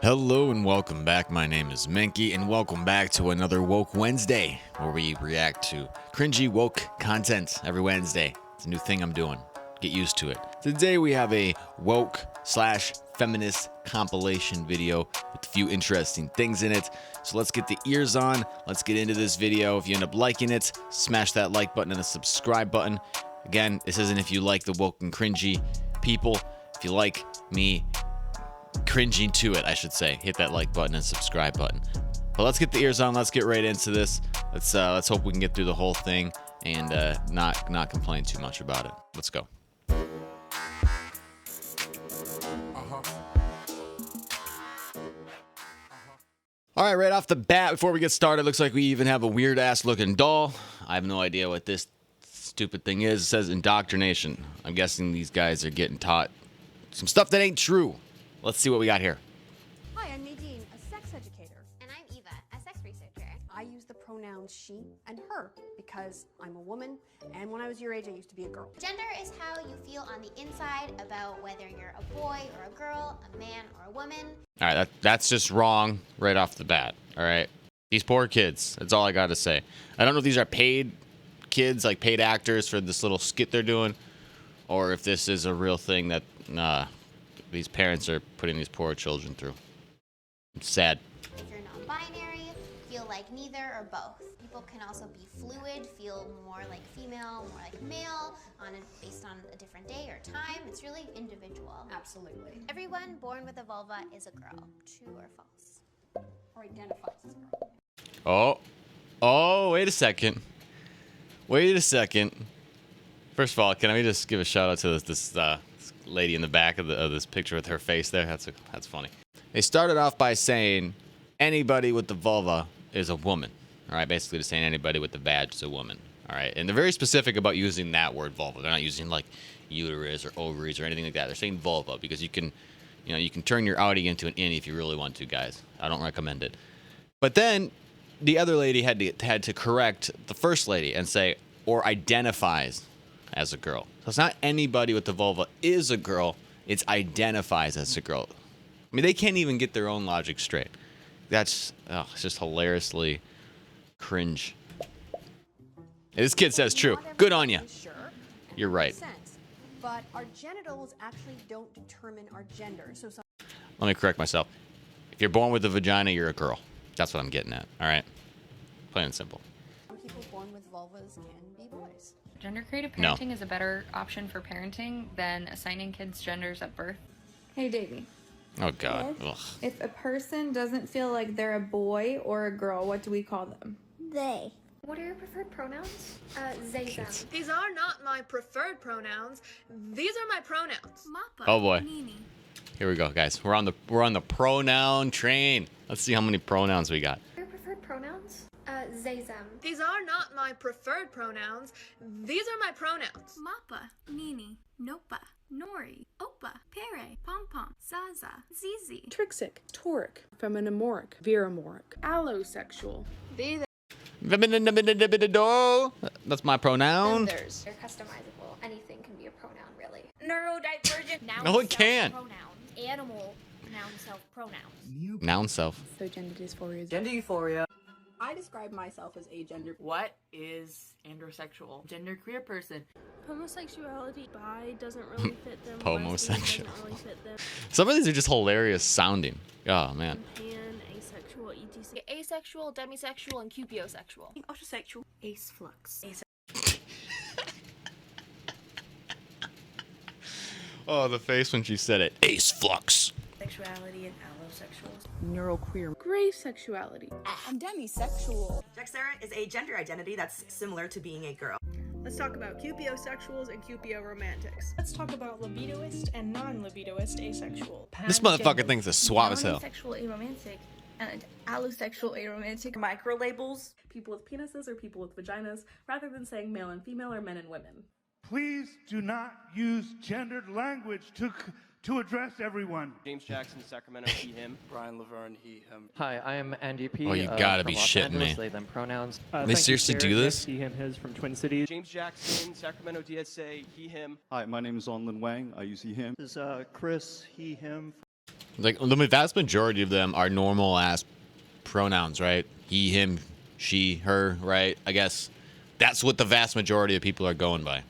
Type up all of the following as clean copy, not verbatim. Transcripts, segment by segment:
Hello and welcome back. My name is Menke and welcome back to another Woke Wednesday where we react to cringy woke content every Wednesday. It's a new thing I'm doing. Get used to it. Today we have a woke/feminist compilation video with a few interesting things in it. So let's get the ears on. Let's get into this video. If you end up liking it, smash that like button and the subscribe button. Again, this isn't if you like the woke and cringy people. If you like me cringing to it, I should say, hit that like button and subscribe button. But let's get the ears on. Let's get right into this. Let's hope we can get through the whole thing and not complain too much about it. Let's go. All right, right off the bat, before we get started, looks like we even have a weird ass looking doll. I have no idea what this stupid thing is. It says Indoctrination. I'm guessing these guys are getting taught some stuff that ain't true. Let's see what we got here. Hi, I'm Nadine, a sex educator. And I'm Eva, a sex researcher. I use the pronouns she and her because I'm a woman, and when I was your age, I used to be a girl. Gender is how you feel on the inside about whether you're a boy or a girl, a man or a woman. All right, that's just wrong right off the bat. All right, these poor kids. That's all I got to say. I don't know if these are paid kids, like paid actors for this little skit they're doing, or if this is a real thing that these parents are putting these poor children through. It's sad. If you're non-binary, feel like neither or both. People can also be fluid, feel more like female, more like male, based on a different day or time. It's really individual. Absolutely. Everyone born with a vulva is a girl. True or false? Or identifies as a girl. Oh, wait a second. First of all, can I just give a shout out to this lady in the back of this picture with her face there? That's funny. They started off by saying anybody with the vulva is a woman. All right, basically just saying anybody with the vag is a woman. All right, and they're very specific about using that word vulva. They're not using like uterus or ovaries or anything like that. They're saying vulva because you can turn your outie into an innie if you really want to, guys. I don't recommend it. But then the other lady had to correct the first lady and say or identifies as a girl. So it's not anybody with the vulva is a girl, it's identifies as a girl. I mean, they can't even get their own logic straight. It's just hilariously cringe. This kid says true. Good on you. Sure. You're right. Sense, but our genitals actually don't determine our gender. So some Let me correct myself. If you're born with a vagina, you're a girl. That's what I'm getting at. All right? Plain and simple. people born with vulvas can be boys. Gender creative parenting is a better option for parenting than assigning kids genders at birth. Hey, Davey. Oh, God. Ugh. If a person doesn't feel like they're a boy or a girl, what do we call them? They. What are your preferred pronouns? They, them. These are not my preferred pronouns. These are my pronouns. Mappa. Oh, boy. Nini. Here we go, guys. We're on the pronoun train. Let's see how many pronouns we got. What are your preferred pronouns? They, them. These are not my preferred pronouns. These are my pronouns. Mappa, Nini, Nopa, Nori, Opa, Pere, Pom Pom, Zaza, Zizi. Trixic, toric, feminimoric, viramoric, allosexual. That's my pronoun. They're customizable. Anything can be a pronoun, really. Neurodivergent. Noun No, it can't. Pronouns. Animal. Noun self pronouns. Noun self. So gender dysphoria. Gender euphoria. I describe myself as agender. What is androsexual? Gender queer person. Homosexuality, bi doesn't really fit them. Homosexual. Lesbian doesn't really fit them. Some of these are just hilarious sounding. Oh, man. Pan, asexual, etc. Asexual, demisexual, and cupiosexual. Ultrasexual. Ace flux. Oh, the face when she said it. Ace flux. Sexuality and allosexuals. Neuroqueer. Gray sexuality. I'm demisexual. Dexera is a gender identity that's similar to being a girl. Let's talk about cupiosexuals and cupio-romantics. Let's talk about libidoist and non-libidoist asexual. This motherfucker thinks it's suave as hell. Sexual aromantic and allosexual aromantic. Micro labels. People with penises or people with vaginas, rather than saying male and female or men and women. Please do not use gendered language to address everyone. James Jackson, Sacramento, he, him. Brian Laverne, he, him. Hi, I am Andy P. Oh, you gotta be from Los shitting Angeles, me. They, them pronouns. They seriously do this? He, him, his from Twin Cities. James Jackson, Sacramento, DSA, he, him. Hi, my name is Onlin Wang. I use he, him. This is Chris, he, him. Like the vast majority of them are normal ass pronouns, right? He, him, she, her, right? I guess that's what the vast majority of people are going by.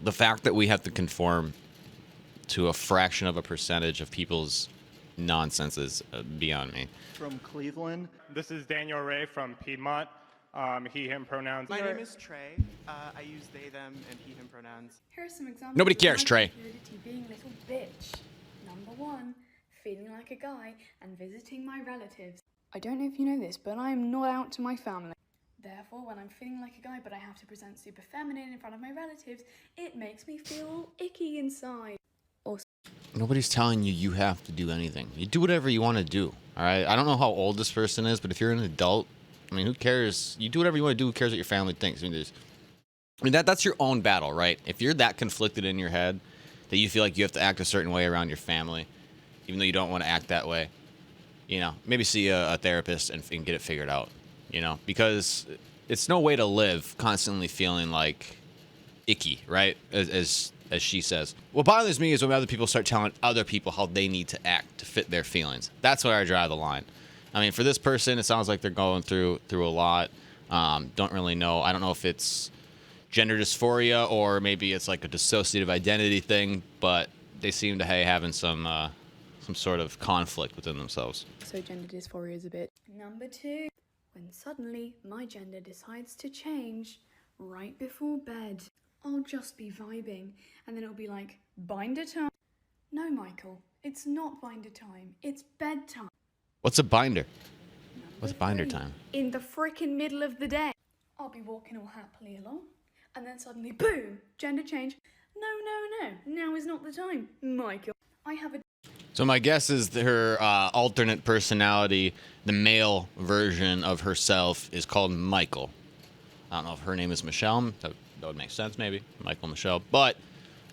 The fact that we have to conform to a fraction of a percentage of people's nonsense is beyond me. From Cleveland. This is Daniel Ray from Piedmont. He, him pronouns. My name is Trey. I use they, them, and he, him pronouns. Here are some examples. Nobody of cares, my Trey. fluidity being a little bitch. Number 1, feeling like a guy and visiting my relatives. I don't know if you know this, but I am not out to my family. Therefore, when I'm feeling like a guy but I have to present super feminine in front of my relatives, it makes me feel icky inside. Nobody's telling you you have to do anything. You do whatever you want to do, all right? I don't know how old this person is, but if you're an adult, I mean, who cares? You do whatever you want to do. Who cares what your family thinks? I mean, that's your own battle, right? If you're that conflicted in your head that you feel like you have to act a certain way around your family, even though you don't want to act that way, you know, maybe see a therapist and get it figured out, you know, because it's no way to live constantly feeling like icky, right? As she says. What bothers me is when other people start telling other people how they need to act to fit their feelings. That's where I draw the line. I mean, for this person, it sounds like they're going through a lot. Don't really know. I don't know if it's gender dysphoria or maybe it's like a dissociative identity thing, but they seem to be having some sort of conflict within themselves. So gender dysphoria is a bit. Number 2, when suddenly my gender decides to change right before bed. I'll just be vibing, and then it'll be like, binder time. No, Michael, it's not binder time, it's bedtime. What's a binder? What's binder time? In the frickin' middle of the day. I'll be walking all happily along, and then suddenly, boom, gender change. No, now is not the time, Michael. I have a... So my guess is that her alternate personality, the male version of herself, is called Michael. I don't know if her name is Michelle. That would make sense, maybe. Michael Michelle. But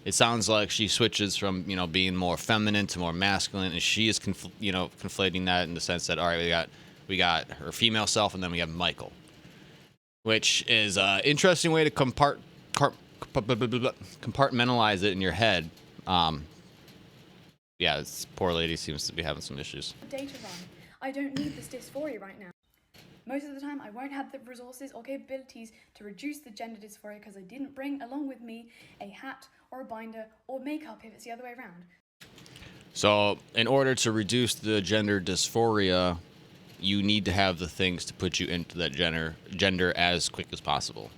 it sounds like she switches from, you know, being more feminine to more masculine, and she is, conflating that in the sense that, all right, we got her female self, and then we have Michael, which is an interesting way to compartmentalize it in your head. Yeah, this poor lady seems to be having some issues. Data run. I don't need this dysphoria right now. Most of the time, I won't have the resources or capabilities to reduce the gender dysphoria because I didn't bring along with me a hat or a binder or makeup if it's the other way around. So, in order to reduce the gender dysphoria, you need to have the things to put you into that gender as quick as possible.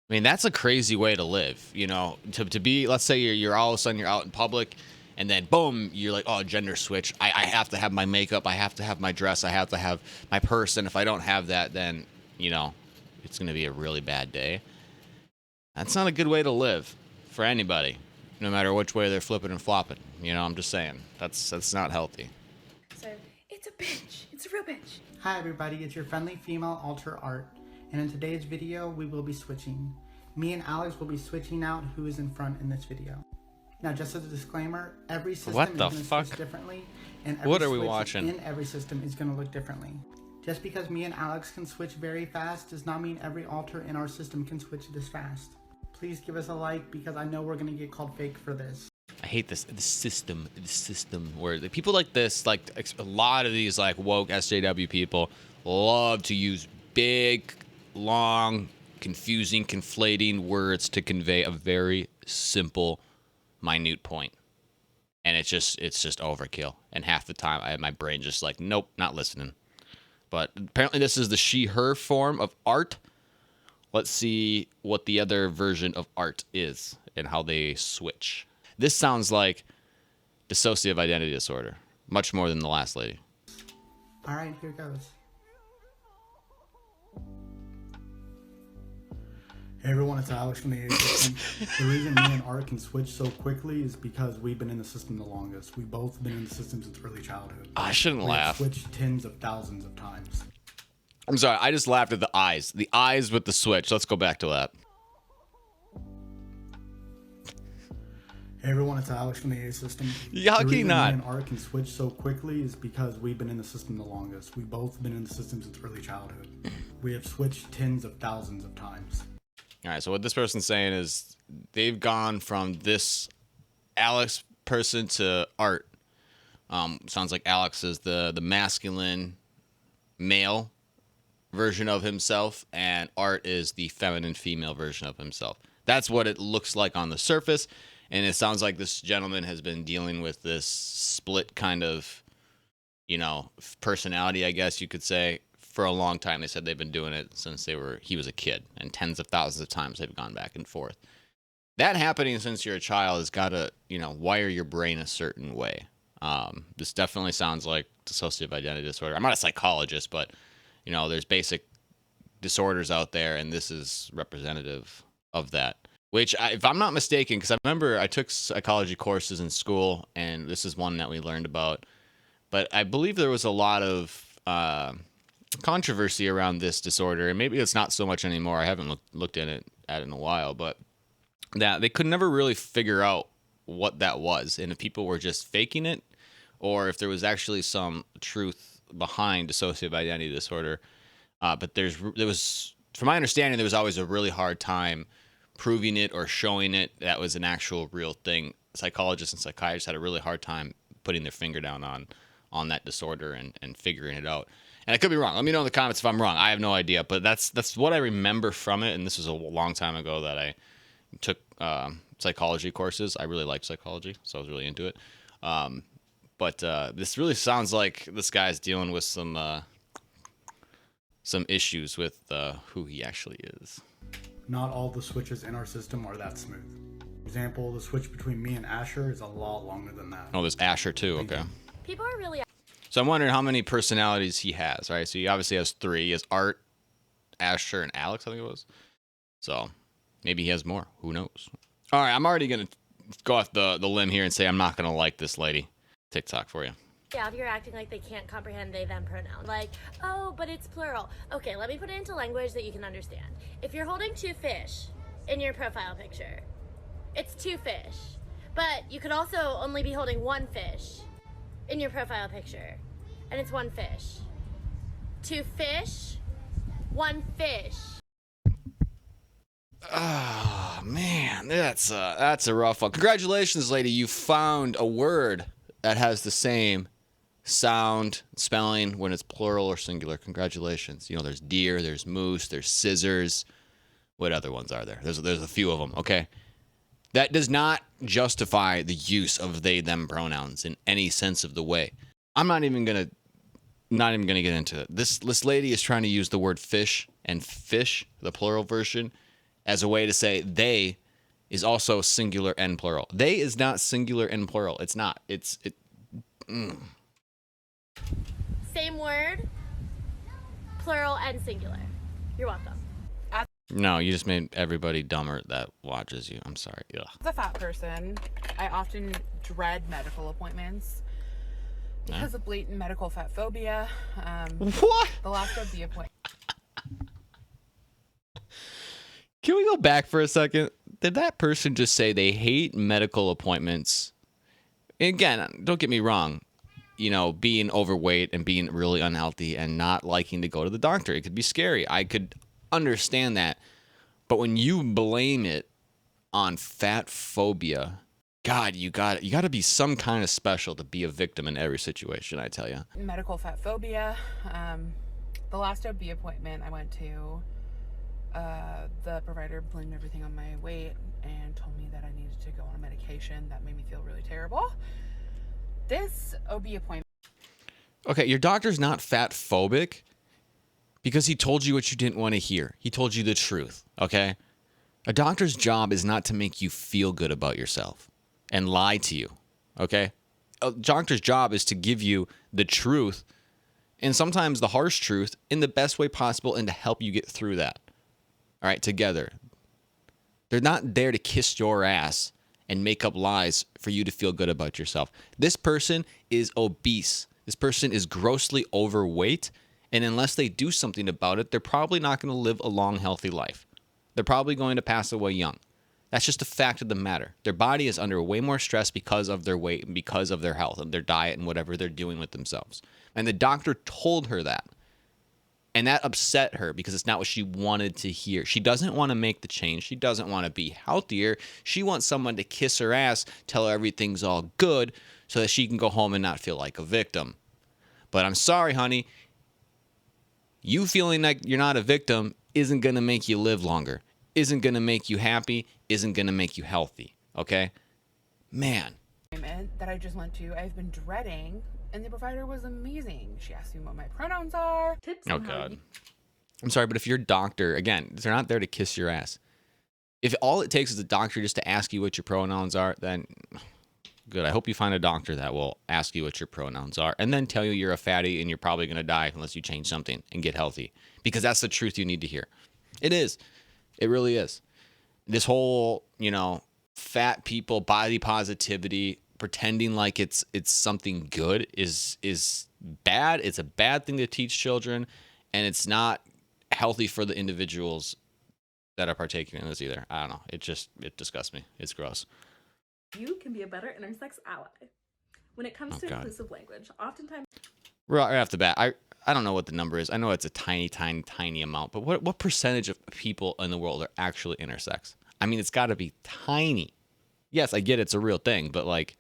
I mean, that's a crazy way to live, you know, to be, let's say you're all of a sudden you're out in public, and then, boom, you're like, oh, gender switch. I have to have my makeup. I have to have my dress. I have to have my purse. And if I don't have that, then, you know, it's going to be a really bad day. That's not a good way to live for anybody, no matter which way they're flipping and flopping. You know, I'm just saying. That's not healthy. So, it's a bitch. It's a real bitch. Hi, everybody. It's your friendly female alter art. And in today's video, we will be switching. Me and Alex will be switching out who is in front in this video. Now, just as a disclaimer, every system is going to switch differently, and every What are we switch watching? in every system is going to look differently. Just because me and Alex can switch very fast does not mean every alter in our system can switch this fast. Please give us a like because I know we're going to get called fake for this. I hate the system where the people like this, like a lot of these like woke SJW people love to use big, long, confusing, conflating words to convey a very simple, minute point, and it's just overkill. And half the time, my brain just like, nope, not listening. But apparently, this is the she/her form of art. Let's see what the other version of art is and how they switch. This sounds like dissociative identity disorder, much more than the last lady. All right, here goes. Hey everyone, it's Alex from the A system. The reason me and Art can switch so quickly is because we've been in the system the longest. We've both been in the system since early childhood. I shouldn't laugh. We've switched tens of thousands of times. I'm sorry, I just laughed at the eyes. The eyes with the switch. Let's go back to that. Hey everyone, it's Alex from the A system. Yeah, how the can you reason not? me and Art can switch so quickly is because we've been in the system the longest. We've both been in the system since early childhood. We have switched tens of thousands of times. All right, so what this person's saying is they've gone from this Alex person to Art Sounds like Alex is the masculine male version of himself, and Art is the feminine female version of himself. That's what it looks like on the surface, and it sounds like this gentleman has been dealing with this split kind of, personality, I guess you could say, for a long time. They said they've been doing it since he was a kid, and tens of thousands of times they've gone back and forth. That happening since you're a child has got to, wire your brain a certain way. This definitely sounds like dissociative identity disorder. I'm not a psychologist, but there's basic disorders out there, and this is representative of that. Which, if I'm not mistaken, because I remember I took psychology courses in school, and this is one that we learned about. But I believe there was a lot of controversy around this disorder, and maybe it's not so much anymore. I haven't looked at it in a while, but that they could never really figure out what that was, and if people were just faking it, or if there was actually some truth behind dissociative identity disorder. But there was, from my understanding, there was always a really hard time proving it or showing it that was an actual real thing. Psychologists and psychiatrists had a really hard time putting their finger down on that disorder and figuring it out. And I could be wrong. Let me know in the comments if I'm wrong. I have no idea, but that's what I remember from it. And this was a long time ago that I took psychology courses. I really liked psychology, so I was really into it. But this really sounds like this guy's dealing with some issues with who he actually is. Not all the switches in our system are that smooth. For example, the switch between me and Asher is a lot longer than that. Oh, there's Asher too. Okay. People are really. So I'm wondering how many personalities he has, right? So he obviously has 3. He has Art, Asher, and Alex, I think it was. So maybe he has more. Who knows? All right, I'm already going to go off the limb here and say I'm not going to like this lady. TikTok for you. Yeah, if you're acting like they can't comprehend they, them pronoun. Like, oh, but it's plural. Okay, let me put it into language that you can understand. If you're holding 2 fish in your profile picture, it's 2 fish. But you could also only be holding 1 fish in your profile picture, and it's 1 fish. 2 fish, 1 fish. Oh, man, that's a rough one. Congratulations, lady. You found a word that has the same sound, spelling when it's plural or singular. Congratulations. There's deer, there's moose, there's scissors. What other ones are there? There's a few of them, okay? That does not justify the use of they, them pronouns in any sense of the way. I'm not even gonna get into it. This lady is trying to use the word fish and fish, the plural version, as a way to say they is also singular and plural. They is not singular and plural. It's not. Same word, plural and singular. You're welcome. No, you just made everybody dumber that watches you. I'm sorry. Ugh. As a fat person, I often dread medical appointments because of blatant medical fat phobia. What? The last of the appointment. Can we go back for a second? Did that person just say they hate medical appointments? And again, don't get me wrong. Being overweight and being really unhealthy and not liking to go to the doctor, it could be scary. I could understand that. But when you blame it on fat phobia, God, you got to be some kind of special to be a victim in every situation, I tell you. Medical fat phobia. The last OB appointment I went to, the provider blamed everything on my weight and told me that I needed to go on a medication that made me feel really terrible. This OB appointment. Okay, your doctor's not fat phobic because he told you what you didn't want to hear. He told you the truth, okay? A doctor's job is not to make you feel good about yourself and lie to you, okay? A doctor's job is to give you the truth, and sometimes the harsh truth, in the best way possible and to help you get through that, all right, together. They're not there to kiss your ass and make up lies for you to feel good about yourself. This person is obese. This person is grossly overweight, and unless they do something about it, they're probably not going to live a long, healthy life. They're probably going to pass away young. That's just a fact of the matter. Their body is under way more stress because of their weight and because of their health and their diet and whatever they're doing with themselves. And the doctor told her that. And that upset her because it's not what she wanted to hear. She doesn't want to make the change. She doesn't want to be healthier. She wants someone to kiss her ass, tell her everything's all good, so that she can go home and not feel like a victim. But I'm sorry, honey. You feeling like you're not a victim isn't going to make you live longer, isn't going to make you happy, isn't going to make you healthy. Okay? Man. That I just went to, I've been dreading, and the provider was amazing. She asked me what my pronouns are. Oh, God. I'm sorry, but if your doctor, again, they're not there to kiss your ass. If all it takes is a doctor just to ask you what your pronouns are, then good. I hope you find a doctor that will ask you what your pronouns are and then tell you you're a fatty and you're probably going to die unless you change something and get healthy. Because that's the truth you need to hear. It is. It really is. This whole, fat people, body positivity, pretending like it's something good is bad. It's a bad thing to teach children, and it's not healthy for the individuals that are partaking in this either. I don't know. It disgusts me. It's gross. You can be a better intersex ally. When it comes to inclusive language, oftentimes... Right off the bat, I don't know what the number is. I know it's a tiny, tiny, tiny amount, but what percentage of people in the world are actually intersex? I mean, it's got to be tiny. Yes, I get it's a real thing, but like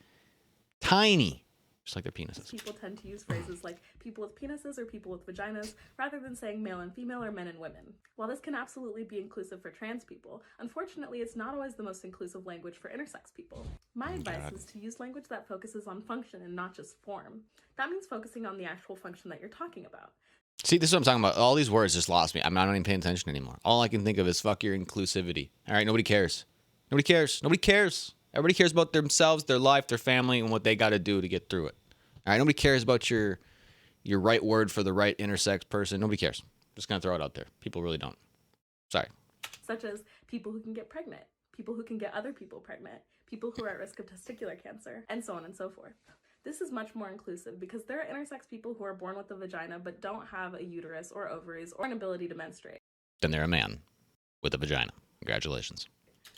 tiny. Just like their penises. People tend to use phrases like people with penises or people with vaginas rather than saying male and female or men and women. While this can absolutely be inclusive for trans people, unfortunately it's not always the most inclusive language for intersex people. My advice is to use language that focuses on function and not just form. That means focusing on the actual function that you're talking about. See, this is what I'm talking about. All these words just lost me. I'm not even paying attention anymore. All I can think of is fuck your inclusivity. All right, nobody cares. Nobody cares. Nobody cares. Everybody cares about themselves, their life, their family, and what they got to do to get through it. All right, nobody cares about your right word for the right intersex person. Nobody cares. Just gonna throw it out there. People really don't. Sorry. Such as people who can get pregnant, people who can get other people pregnant, people who are at risk of testicular cancer, and so on and so forth. This is much more inclusive because there are intersex people who are born with a vagina but don't have a uterus or ovaries or an ability to menstruate. Then they're a man with a vagina. Congratulations.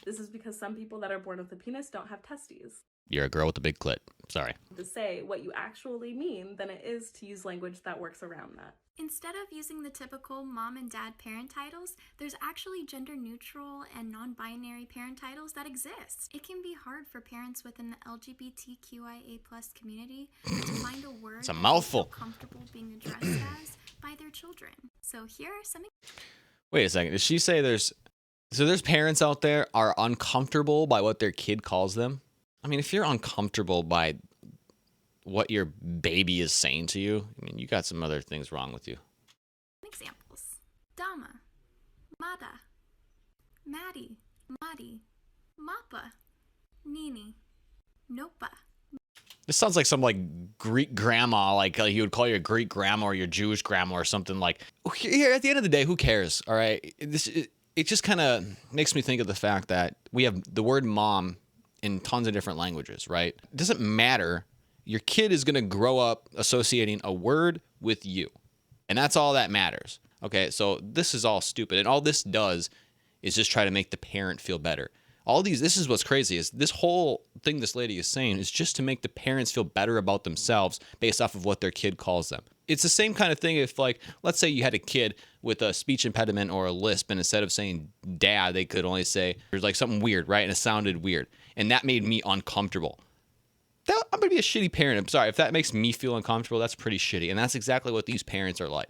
This is because some people that are born with a penis don't have testes. You're a girl with a big clit. Sorry. To say what you actually mean than it is to use language that works around that. Instead of using the typical mom and dad parent titles, there's actually gender neutral and non-binary parent titles that exist. It can be hard for parents within the LGBTQIA+ community to find a word it's a mouthful. That they feel comfortable being addressed as by their children. So here are some. Wait a second. Did she say there's parents out there are uncomfortable by what their kid calls them? I mean, if you're uncomfortable by what your baby is saying to you, I mean, you got some other things wrong with you. Examples. Dama, Mada, Maddie, Madi, Mappa, Nini, Nopa. This sounds like some Greek grandma, like you would call your Greek grandma or your Jewish grandma or something like. Here, at the end of the day, who cares? All right, it just kind of makes me think of the fact that we have the word mom in tons of different languages, right? It doesn't matter. Your kid is going to grow up associating a word with you. And that's all that matters. Okay, so this is all stupid. And all this does is just try to make the parent feel better. This is what's crazy, is this whole thing this lady is saying is just to make the parents feel better about themselves based off of what their kid calls them. It's the same kind of thing if, let's say you had a kid with a speech impediment or a lisp, and instead of saying dad, they could only say, there's something weird, right? And it sounded weird. And that made me uncomfortable. I'm going to be a shitty parent. I'm sorry. If that makes me feel uncomfortable, that's pretty shitty. And that's exactly what these parents are like.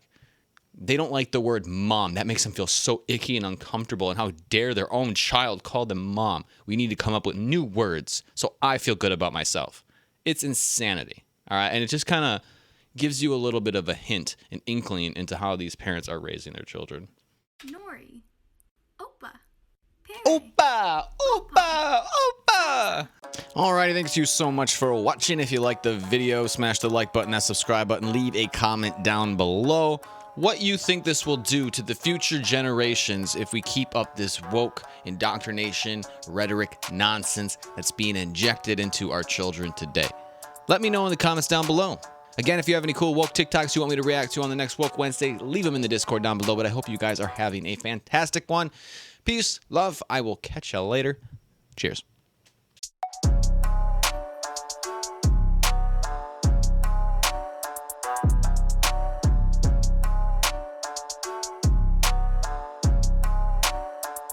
They don't like the word mom. That makes them feel so icky and uncomfortable. And how dare their own child call them mom? We need to come up with new words so I feel good about myself. It's insanity. All right. And it just kind of gives you a little bit of a hint, an inkling into how these parents are raising their children. Nori, Opa, Opa, Opa, Opa. Alrighty, thanks you so much for watching. If you liked the video, smash the like button, that subscribe button, leave a comment down below what you think this will do to the future generations if we keep up this woke indoctrination, rhetoric, nonsense that's being injected into our children today. Let me know in the comments down below. Again, if you have any cool woke TikToks you want me to react to on the next Woke Wednesday, leave them in the Discord down below. But I hope you guys are having a fantastic one. Peace, love. I will catch you later. Cheers.